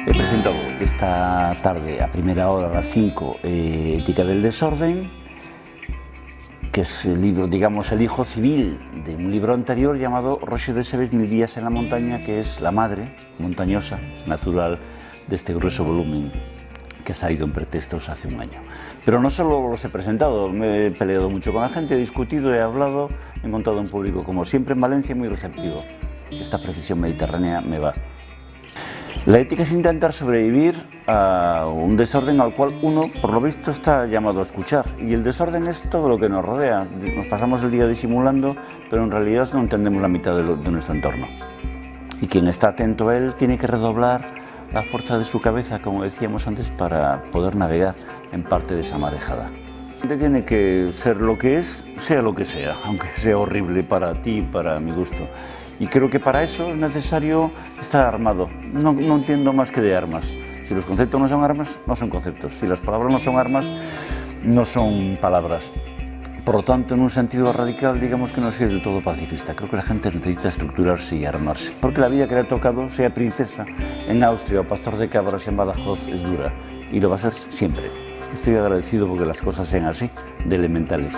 He presentado esta tarde a primera hora, a las 5, Ética del desorden, que es el libro, digamos, el hijo civil de un libro anterior llamado Roger de Sebes, 1000 días en la montaña, que es la madre montañosa, natural, de este grueso volumen que ha salido en pretextos hace un año. Pero no solo los he presentado, me he peleado mucho con la gente, he discutido, he hablado, he encontrado un público, como siempre en Valencia, muy receptivo. Esta precisión mediterránea me va. La ética es intentar sobrevivir a un desorden al cual uno, por lo visto, está llamado a escuchar. Y el desorden es todo lo que nos rodea. Nos pasamos el día disimulando, pero en realidad no entendemos la mitad de nuestro entorno. Y quien está atento a él tiene que redoblar la fuerza de su cabeza, como decíamos antes, para poder navegar en parte de esa marejada. Tiene que ser lo que es, sea lo que sea, aunque sea horrible para ti y para mi gusto. Y creo que para eso es necesario estar armado. No entiendo más que de armas. Si los conceptos no son armas, no son conceptos. Si las palabras no son armas, no son palabras. Por lo tanto, en un sentido radical, digamos que no soy del todo pacifista. Creo que la gente necesita estructurarse y armarse. Porque la vida que le ha tocado, sea princesa en Austria o pastor de cabras en Badajoz, es dura. Y lo va a ser siempre. Estoy agradecido porque las cosas sean así, de elementales.